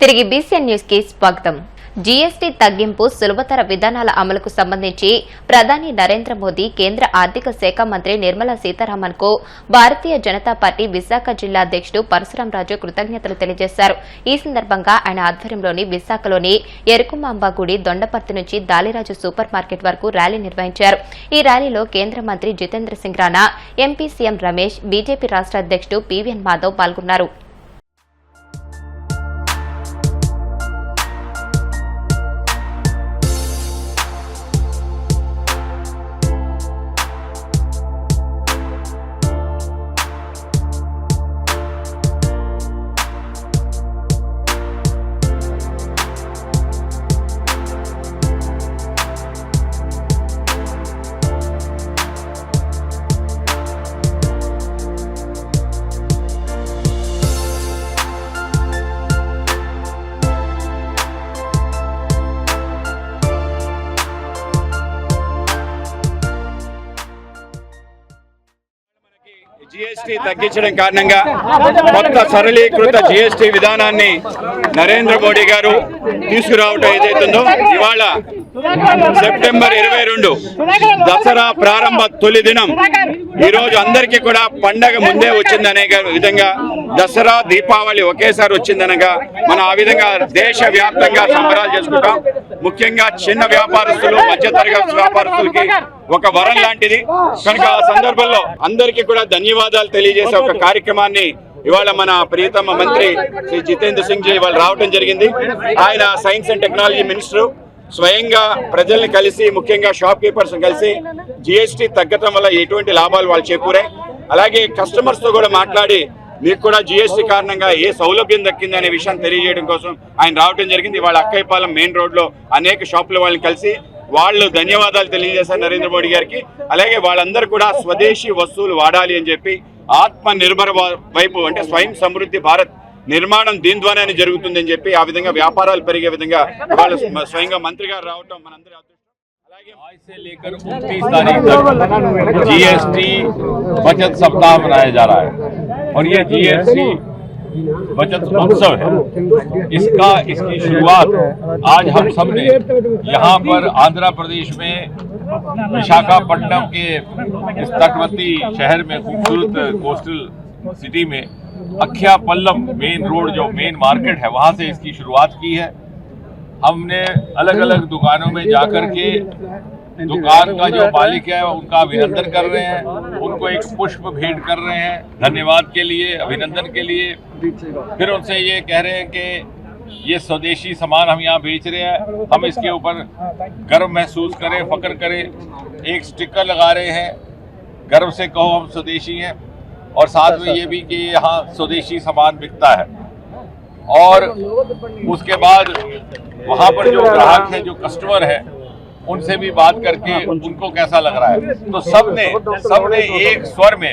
తిరిగి BCN news కి స్వాగతం. జీఎస్టీ తగ్గింపు సులభతర విధానాల అమలుకు సంబంధించి ప్రధాని నరేంద్ర మోదీ కేంద్ర ఆర్థిక శాఖ మంత్రి నిర్మలా సీతారామన్ కు భారతీయ జనతా పార్టీ విశాఖ జిల్లా అధ్యక్షుడు పరశురామరాజు కృతజ్ఞతలు తెలియజేశారు. ఈ సందర్భంగా ఆయన ఆధ్వర్యంలోని విశాఖలోని ఎరుకుమాంబ గుడి దొండపర్తి నుంచి దాలిరాజు సూపర్ మార్కెట్ వరకు ర్యాలీ నిర్వహించారు. ఈ ర్యాలీలో కేంద్ర మంత్రి Jitendra Singh Rana, MP CM Ramesh, BJP రాష్ట్ర అధ్యక్షుడు పీవీఎన్ మాధవ్ పాల్గొన్నారు. జీఎస్టీ తగ్గించడం కారణంగా కొత్త సరళీకృత జీఎస్టీ విధానాన్ని నరేంద్ర మోడీ గారు తీసుకురావటం ఏదైతుందో ఇవాళ సెప్టెంబర్ 22 దసరా ప్రారంభ తొలి దినం. ఈరోజు అందరికీ కూడా పండగ ముందే వచ్చిందనే విధంగా దసరా దీపావళి ఒకేసారి వచ్చిందనగా మనం ఆ విధంగా దేశవ్యాప్తంగా సంబరాలు చేసుకుంటాం. ముఖ్యంగా చిన్న వ్యాపారస్తులు, మధ్యతరగతి వ్యాపారస్తులకి ఒక వరం లాంటిది కనుక ఆ సందర్భంలో అందరికీ కూడా ధన్యవాదాలు తెలియజేసే ఒక కార్యక్రమాన్ని ఇవాళ మన ప్రియతమ మంత్రి శ్రీ జితేంద్ర సింగ్ జీ ఇవాళ రావడం జరిగింది. ఆయన సైన్స్ అండ్ టెక్నాలజీ మినిస్టర్ స్వయంగా ప్రజల్ని కలిసి, ముఖ్యంగా షాప్ కీపర్స్ కలిసి జీఎస్టీ తగ్గటం వల్ల ఎటువంటి లాభాలు వాళ్ళు చేకూరాయి, అలాగే కస్టమర్స్ తో కూడా మాట్లాడి మీకు కూడా జీఎస్టీ కారణంగా ఏ సౌలభ్యం దక్కింది అనే విషయాన్ని తెలియజేయడం కోసం ఆయన రావడం జరిగింది. వాళ్ళ అక్కయ్యపాలెం మెయిన్ రోడ్ లో అనేక షాపుల వాళ్ళని కలిసి వాళ్ళు ధన్యవాదాలు తెలియజేశారు నరేంద్ర మోడీ గారికి. అలాగే వాళ్ళందరూ కూడా స్వదేశీ వస్తువులు వాడాలి అని చెప్పి ఆత్మ నిర్భర వైపు అంటే స్వయం సమృద్ధి భారత్ నిర్మాణం దీని ద్వారానే జరుగుతుందని చెప్పి ఆ విధంగా వ్యాపారాలు పెరిగే విధంగా వాళ్ళు స్వయంగా మంత్రి గారు రావటం మనందరి అలాగే आज से लेकर 29 तारीख तक जीएसटी बचत सप्ताह मनाया जा रहा है और ये जीएसटी बचत उत्सव है। इसकी शुरुआत आज हम सब ने यहाँ पर आंध्र प्रदेश में विशाखापट्टनम के इस तटवर्ती शहर में खूबसूरत कोस्टल सिटी में अख्यापल्लम मेन रोड जो मेन मार्केट है वहाँ से इसकी शुरुआत की है। हमने अलग अलग दुकानों में जाकर के दुकान का जो मालिक है उनका अभिनंदन कर रहे हैं, उनको एक पुष्प भेंट कर रहे हैं धन्यवाद के लिए, अभिनंदन के लिए। फिर उनसे ये कह रहे हैं कि ये स्वदेशी सामान हम यहाँ बेच रहे हैं, हम इसके ऊपर गर्व महसूस करें, फख्र करें। एक स्टिकर लगा रहे हैं, गर्व से कहो हम स्वदेशी हैं, और साथ में ये भी कि यहाँ स्वदेशी सामान बिकता है। और उसके बाद वहाँ पर जो ग्राहक है, जो कस्टमर है, उनसे भी बात करके उनको कैसा लग रहा है। तो सबने एक स्वर में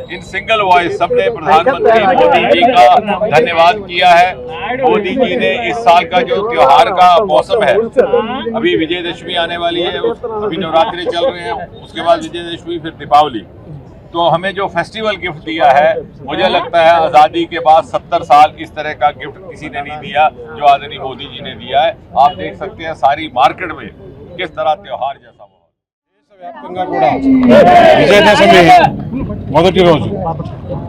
इन सिंगल वॉइस सबने प्रधानमंत्री मोदी जी का धन्यवाद किया है। मोदी जी ने इस साल का जो त्योहार का मौसम है, अभी विजयदशमी आने वाली है, अभी नवरात्रि चल रहे हैं, उसके बाद विजयदशमी फिर दीपावली, तो हमें जो फेस्टिवल गिफ्ट दिया है, मुझे लगता है आज़ादी के बाद 70 साल इस तरह का गिफ्ट किसी ने नहीं दिया जो आदरणीय मोदी जी ने दिया है। आप देख सकते हैं सारी मार्केट में किस तरह त्योहार जैसा వ్యాప్తంగా కూడా విజయదశమి మొదటి రోజు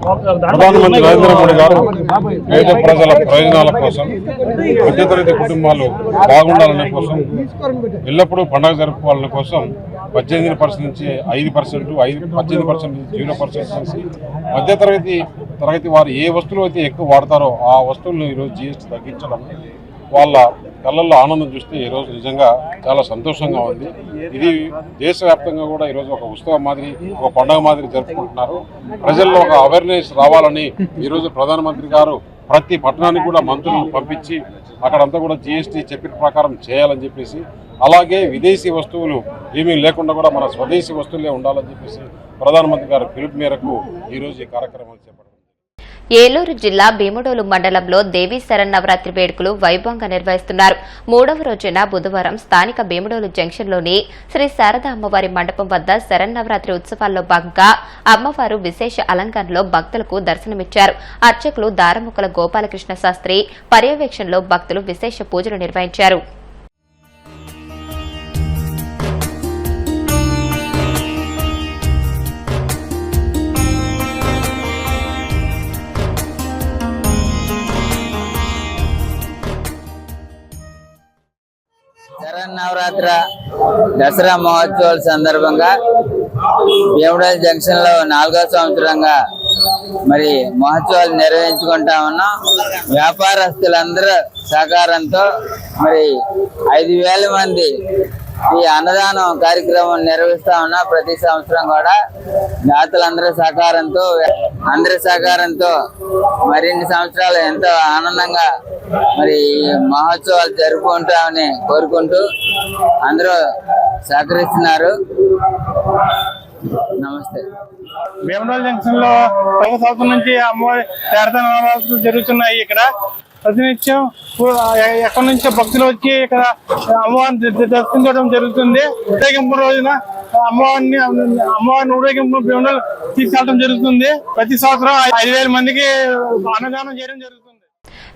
ప్రధానమంత్రి నరేంద్ర మోడీ గారు పేద ప్రజల ప్రయోజనాల కోసం, మధ్యతరగతి కుటుంబాలు బాగుండాలనే కోసం, ఎల్లప్పుడూ పండుగ జరుపుకోవాలనే కోసం 18% నుంచి 5%, 18% నుంచి 0% చేసి మధ్యతరగతి వారు ఏ వస్తువులు అయితే ఎక్కువ వాడతారో ఆ వస్తువులను ఈరోజు జీఎస్టీ తగ్గించడం వాళ్ళ కళ్ళల్లో ఆనందం చూస్తే ఈరోజు నిజంగా చాలా సంతోషంగా ఉంది. ఇది దేశవ్యాప్తంగా కూడా ఈరోజు ఒక ఉత్సవం మాదిరి, ఒక పండుగ మాదిరి జరుపుకుంటున్నారు. ప్రజల్లో ఒక అవేర్నెస్ రావాలని ఈరోజు ప్రధానమంత్రి గారు ప్రతి పట్టణానికి కూడా మంత్రులను పంపించి అక్కడంతా కూడా జీఎస్టీ చెప్పిన ప్రకారం చేయాలని చెప్పేసి, అలాగే విదేశీ వస్తువులు ఏమీ లేకుండా కూడా మన స్వదేశీ వస్తువులే ఉండాలని చెప్పేసి ప్రధానమంత్రి గారి పిలుపు మేరకు ఈరోజు ఈ కార్యక్రమాలు చేపట్టారు. ఏలూరు జిల్లా భీముడోలు మండలంలో దేవీ శరన్నవరాత్రి వేడుకలు వైభవంగా నిర్వహిస్తున్నారు. 3వ రోజున బుధవారం స్థానిక భీముడోలు జంక్షన్లోని శ్రీ శారదా అమ్మవారి మండపం వద్ద శరన్నవరాత్రి ఉత్సవాల్లో భాగంగా అమ్మవారు విశేష అలంకరణలో భక్తులకు దర్శనమిచ్చారు. అర్చకులు దారముక్కల గోపాలకృష్ణ శాస్త్రి పర్యవేక్షణలో భక్తులు విశేష పూజలు నిర్వహించారు. శరన్నవరాత్రి దసరా మహోత్సవాల సందర్భంగా భీముడోలు జంక్షన్ లో 4వ సంవత్సరంగా మరి మహోత్సవాలు నిర్వహించుకుంటా ఉన్నాం. వ్యాపారస్తులందరూ సహకారంతో మరి 5,000 మంది ఈ అన్నదానం కార్యక్రమం నిర్వహిస్తా ఉన్నా. ప్రతి సంవత్సరం కూడా దాతలందరి సహకారంతో మరిన్ని సంవత్సరాలు ఎంతో ఆనందంగా మరి మహోత్సవాలు జరుపుకుంటామని కోరుకుంటూ అందరూ సహకరిస్తున్నారు. నమస్తే. భీముడోలు జంక్షన్ లో 10వ సంవత్సరం నుంచి అమ్మవారి శారదా నవరాత్రులు జరుగుతున్నాయి. ఇక్కడ ప్రతినిత్యం ఎక్కడి నుంచో భక్తులు వచ్చి ఇక్కడ అమ్మవారిని దర్శించడం జరుగుతుంది. ఊరేగింపు రోజున అమ్మవారిని ఊరేగింపు భీముడోలు తీసుకెళ్ళడం జరుగుతుంది. ప్రతి సంవత్సరం 5,000 మందికి అన్నదానం చేయడం జరుగుతుంది.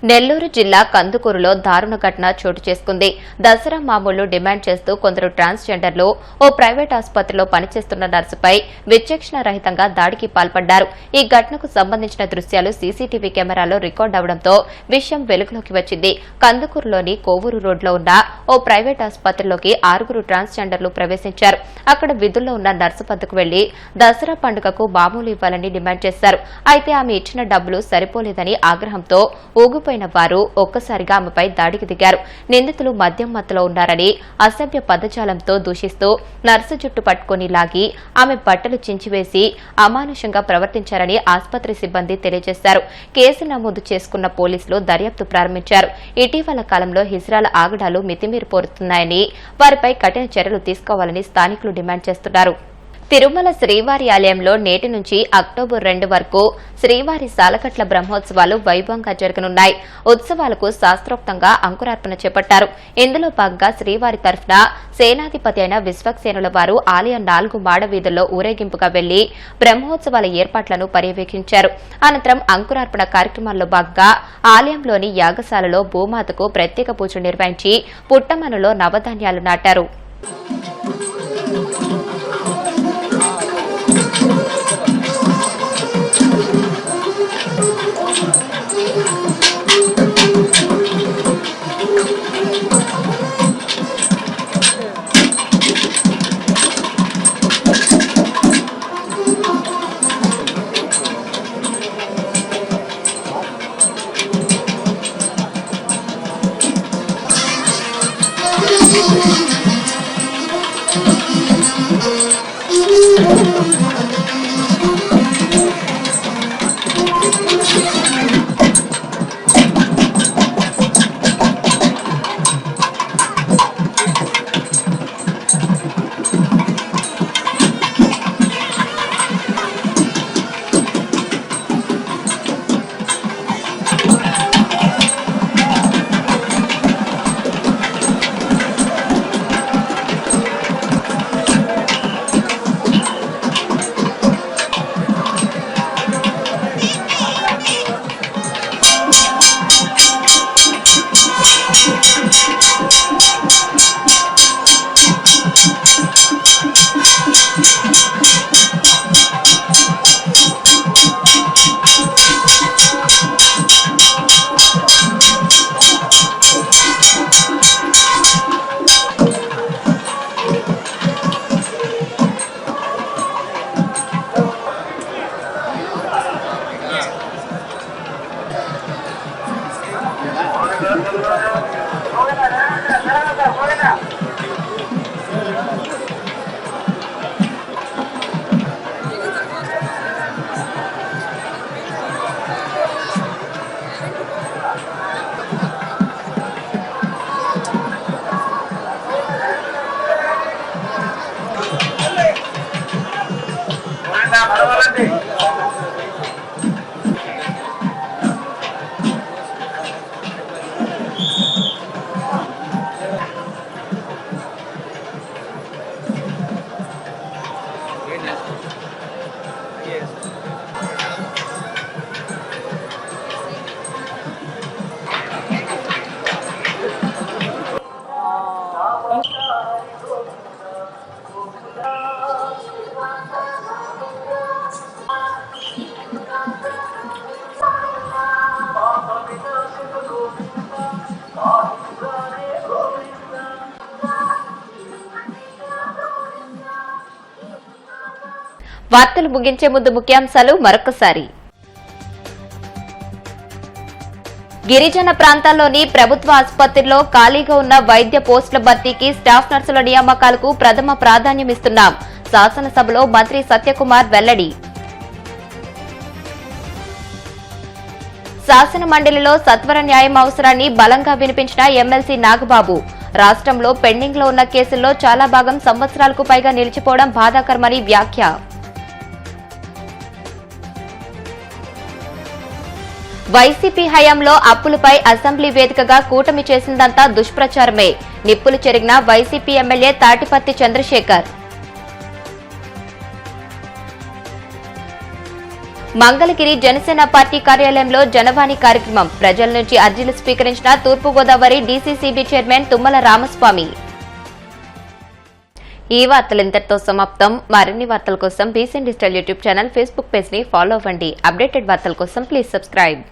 నెల్లూరు జిల్లా కందుకూరులో దారుణ ఘటన చోటు చేసుకుంది. దసరా మామూళ్లు డిమాండ్ చేస్తూ కొందరు ట్రాన్స్జెండర్లు ఓ ప్రైవేట్ ఆసుపత్రిలో పనిచేస్తున్న నర్సుపై విచక్షణ రహితంగా దాడికి పాల్పడ్డారు. ఈ ఘటనకు సంబంధించిన దృశ్యాలు సీసీటీవీ కెమెరాలో రికార్డు అవడంతో విషయం వెలుగులోకి వచ్చింది. కందుకూరులోని కోవూరు రోడ్లో ఉన్న ఓ ప్రైవేట్ ఆసుపత్రిలోకి 6 ట్రాన్స్జెండర్లు ప్రవేశించారు. అక్కడ విధుల్లో ఉన్న నర్సు వద్దకు వెళ్లి దసరా పండుగకు మామూలు ఇవ్వాలని డిమాండ్ చేశారు. అయితే ఆమె ఇచ్చిన డబ్బులు సరిపోలేదని ఆగ్రహంతో ఊగిపోయిన వారు ఒక్కసారిగా ఆమెపై దాడికి దిగారు. నిందితులు మద్యం మత్తులో ఉన్నారని అసభ్య పదజాలంతో దూషిస్తూ నర్సు జుట్టు పట్టుకుని లాగి ఆమె బట్టలు చించివేసి అమానుషంగా ప్రవర్తించారని ఆసుపత్రి సిబ్బంది తెలియజేశారు. కేసు నమోదు చేసుకున్న పోలీసులు దర్యాప్తు ప్రారంభించారు. ఇటీవల కాలంలో హిజ్రాల ఆగడాలు మితిమీరిపోతున్నాయని వారిపై కఠిన చర్యలు తీసుకోవాలని స్థానికులు డిమాండ్ చేస్తున్నారు. తిరుమల శ్రీవారి ఆలయంలో నేటి నుంచి అక్టోబర్ 2 వరకు శ్రీవారి సాలకట్ల బ్రహ్మోత్సవాలు వైభవంగా జరగనున్నాయి. ఉత్సవాలకు శాస్త్రోక్తంగా అంకురార్పణ చేపట్టారు. ఇందులో భాగంగా శ్రీవారి తరఫున సేనాధిపతి అయిన విశ్వక్సేనుల వారు ఆలయం 4 మాడ వీధుల్లో ఊరేగింపుగా వెళ్లి బ్రహ్మోత్సవాల ఏర్పాట్లను పర్యవేక్షించారు. అనంతరం అంకురార్పణ కార్యక్రమాల్లో భాగంగా ఆలయంలోని యాగశాలలో భూమాతకు ప్రత్యేక పూజలు నిర్వహించి పుట్టమనులో నవధాన్యాలు నాటారు. వార్తలు ముగించే ముందు ముఖ్యాంశాలు మరొకసారి. గిరిజన ప్రాంతాల్లోని ప్రభుత్వ ఆసుపత్రిలో ఖాళీగా ఉన్న వైద్య పోస్టుల భర్తీకి స్టాఫ్ నర్సుల నియామకాలకు ప్రథమ ప్రాధాన్యమిస్తున్నాం. శాసనసభలో మంత్రి సత్యకుమార్ వెల్లడి. శాసన మండలిలో సత్వర న్యాయం అవసరాన్ని బలంగా వినిపించిన ఎమ్మెల్సీ నాగబాబు. రాష్ట్రంలో పెండింగ్ లో ఉన్న కేసుల్లో చాలా భాగం సంవత్సరాలకు పైగా నిలిచిపోవడం బాధాకరమని వ్యాఖ్య. వైసీపీ హయాంలో అప్పులపై అసెంబ్లీ వేదికగా కూటమి చేసిందంతా దుష్ప్రచారమే. నిప్పులు చెరిగిన YCP MLA Tatiparthi Chandrasekhar. Mangalagiri Janasena party కార్యాలయంలో జనవాణి కార్యక్రమం. ప్రజల నుంచి అర్జీలు స్వీకరించిన తూర్పుగోదావరి డీసీసీబీ చైర్మన్ తుమ్మల రామస్వామి. ఈ వార్తలు ఇంతటితో సమాప్తం. మరిన్ని వార్తల కోసం BCN digital YouTube channel, Facebook page ని ఫాలో అవ్వండి. అప్డేటెడ్ వార్తల కోసం ప్లీజ్ సబ్స్క్రైబ్.